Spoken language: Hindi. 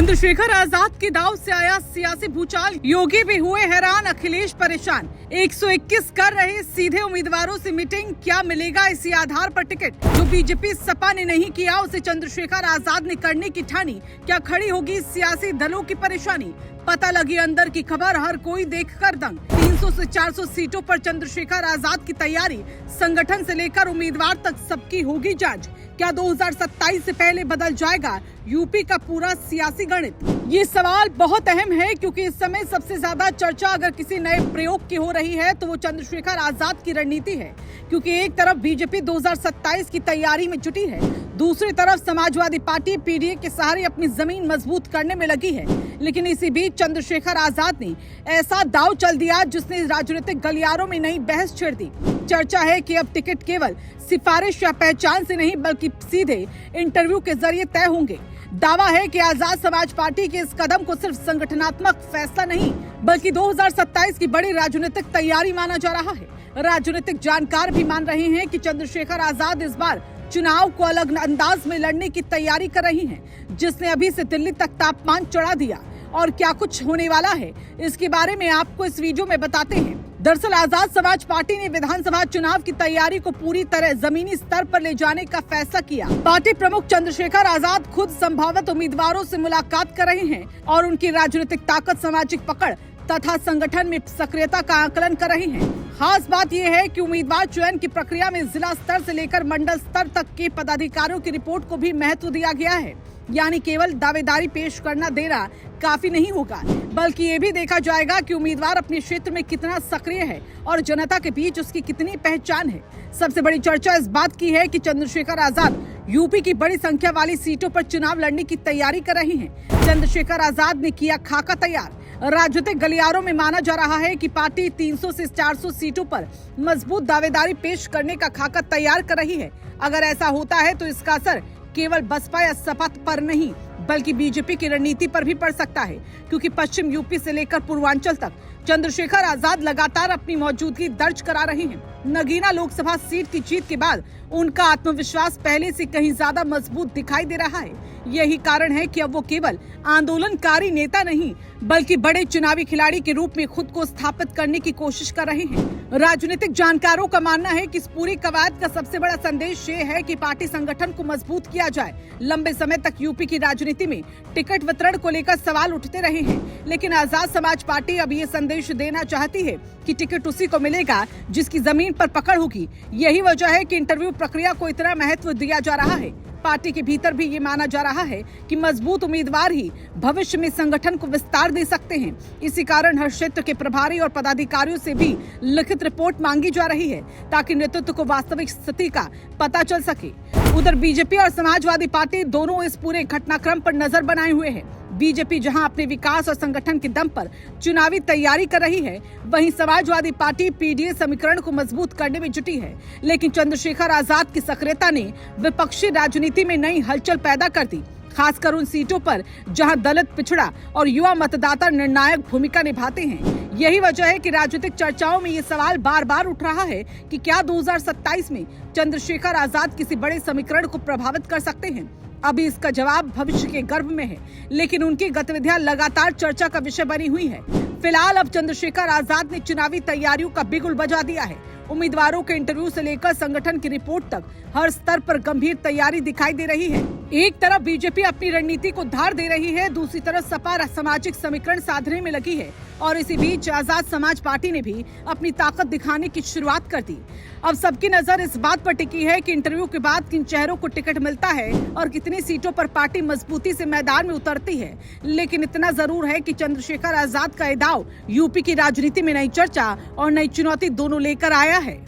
चंद्रशेखर आजाद के दाव से आया सियासी भूचाल, योगी भी हुए हैरान, अखिलेश परेशान। 121 कर रहे सीधे उम्मीदवारों से मीटिंग, क्या मिलेगा इसी आधार पर टिकट? जो बीजेपी सपा ने नहीं किया उसे चंद्रशेखर आजाद ने करने की ठानी, क्या खड़ी होगी सियासी दलों की परेशानी? पता लगी अंदर की खबर, हर कोई देखकर दंग। 300 से 400 सीटों पर चंद्रशेखर आजाद की तैयारी, संगठन से लेकर उम्मीदवार तक सबकी होगी जांच। क्या 2027 से पहले बदल जाएगा यूपी का पूरा सियासी गणित? ये सवाल बहुत अहम है क्योंकि इस समय सबसे ज्यादा चर्चा अगर किसी नए प्रयोग की हो रही है तो वो चंद्रशेखर आजाद की रणनीति है। क्योंकि एक तरफ बीजेपी 2027 की तैयारी में जुटी है, दूसरी तरफ समाजवादी पार्टी पीडीए के सहारे अपनी जमीन मजबूत करने में लगी है। लेकिन इसी बीच चंद्रशेखर आजाद ने ऐसा दांव चल दिया जिसने राजनीतिक गलियारों में नई बहस छेड़ दी। चर्चा है कि अब टिकट केवल सिफारिश या पहचान से नहीं बल्कि सीधे इंटरव्यू के जरिए तय होंगे। दावा है कि आजाद समाज पार्टी के इस कदम को सिर्फ संगठनात्मक फैसला नहीं बल्कि 2027 की बड़ी राजनीतिक तैयारी माना जा रहा है। राजनीतिक जानकार भी मान रहे हैं कि चंद्रशेखर आजाद इस बार चुनाव को अलग अंदाज में लड़ने की तैयारी कर रही हैं, जिसने अभी से दिल्ली तक तापमान चढ़ा दिया। और क्या कुछ होने वाला है इसके बारे में आपको इस वीडियो में बताते हैं। दरअसल आजाद समाज पार्टी ने विधानसभा चुनाव की तैयारी को पूरी तरह जमीनी स्तर पर ले जाने का फैसला किया। पार्टी प्रमुख चंद्रशेखर आजाद खुद संभावित उम्मीदवारों से मुलाकात कर रहे हैं और उनकी राजनीतिक ताकत, सामाजिक पकड़ तथा संगठन में सक्रियता का आकलन कर रहे हैं। खास बात यह है कि उम्मीदवार चयन की प्रक्रिया में जिला स्तर से लेकर मंडल स्तर तक के पदाधिकारियों की रिपोर्ट को भी महत्व दिया गया है। यानी केवल दावेदारी पेश करना देना काफी नहीं होगा, बल्कि ये भी देखा जाएगा कि उम्मीदवार अपने क्षेत्र में कितना सक्रिय है और जनता के बीच उसकी कितनी पहचान है। सबसे बड़ी चर्चा इस बात की है कि चंद्रशेखर आजाद यूपी की बड़ी संख्या वाली सीटों पर चुनाव लड़ने की तैयारी कर रहे हैं। चंद्रशेखर आजाद ने किया खाका तैयार। राजनीतिक गलियारों में माना जा रहा है कि पार्टी 300 से 400 सीटों पर मजबूत दावेदारी पेश करने का खाका तैयार कर रही है। अगर ऐसा होता है तो इसका असर केवल बसपा या सपा पर नहीं बल्कि बीजेपी की रणनीति पर भी पड़ सकता है, क्योंकि पश्चिम यूपी से लेकर पूर्वांचल तक चंद्रशेखर आजाद लगातार अपनी मौजूदगी दर्ज करा रहे हैं। नगीना लोकसभा सीट की जीत के बाद उनका आत्मविश्वास पहले से कहीं ज्यादा मजबूत दिखाई दे रहा है। यही कारण है कि अब वो केवल आंदोलनकारी नेता नहीं बल्कि बड़े चुनावी खिलाड़ी के रूप में खुद को स्थापित करने की कोशिश कर रहे हैं। राजनीतिक जानकारों का मानना है कि इस पूरी कवायद का सबसे बड़ा संदेश ये है कि पार्टी संगठन को मजबूत किया जाए। लंबे समय तक यूपी की राजनीति में टिकट वितरण को लेकर सवाल उठते रहे हैं, लेकिन आजाद समाज पार्टी अब ये संदेश देना चाहती है कि टिकट उसी को मिलेगा जिसकी जमीन पर पकड़ होगी। यही वजह है कि इंटरव्यू प्रक्रिया को इतना महत्व दिया जा रहा है। पार्टी के भीतर भी ये माना जा रहा है कि मजबूत उम्मीदवार ही भविष्य में संगठन को विस्तार दे सकते हैं। इसी कारण हर क्षेत्र के प्रभारी और पदाधिकारियों से भी लिखित रिपोर्ट मांगी जा रही है ताकि नेतृत्व को वास्तविक स्थिति का पता चल सके। उधर बीजेपी और समाजवादी पार्टी दोनों इस पूरे घटनाक्रम पर नजर बनाए हुए हैं। बीजेपी जहां अपने विकास और संगठन के दम पर चुनावी तैयारी कर रही है, वहीं समाजवादी पार्टी पीडीए समीकरण को मजबूत करने में जुटी है। लेकिन चंद्रशेखर आजाद की सक्रियता ने विपक्षी राजनीति में नई हलचल पैदा कर दी, खासकर उन सीटों पर जहां दलित, पिछड़ा और युवा मतदाता निर्णायक भूमिका निभाते हैं। यही वजह है कि राजनीतिक चर्चाओं में ये सवाल बार बार उठ रहा है कि क्या 2027 में चंद्रशेखर आजाद किसी बड़े समीकरण को प्रभावित कर सकते हैं। अभी इसका जवाब भविष्य के गर्भ में है, लेकिन उनकी गतिविधियां लगातार चर्चा का विषय बनी हुई है। फिलहाल अब चंद्रशेखर आजाद ने चुनावी तैयारियों का बिगुल बजा दिया है। उम्मीदवारों के इंटरव्यू से लेकर संगठन की रिपोर्ट तक हर स्तर पर गंभीर तैयारी दिखाई दे रही है। एक तरफ बीजेपी अपनी रणनीति को धार दे रही है, दूसरी तरफ सपा सामाजिक समीकरण साधने में लगी है और इसी बीच आजाद समाज पार्टी ने भी अपनी ताकत दिखाने की शुरुआत कर दी। अब सबकी नजर इस बात पर टिकी है कि इंटरव्यू के बाद किन चेहरों को टिकट मिलता है और कितनी सीटों पर पार्टी मजबूती से मैदान में उतरती है। लेकिन इतना जरूर है कि चंद्रशेखर आजाद का ये दांव यूपी की राजनीति में नई चर्चा और नई चुनौती दोनों लेकर आया है।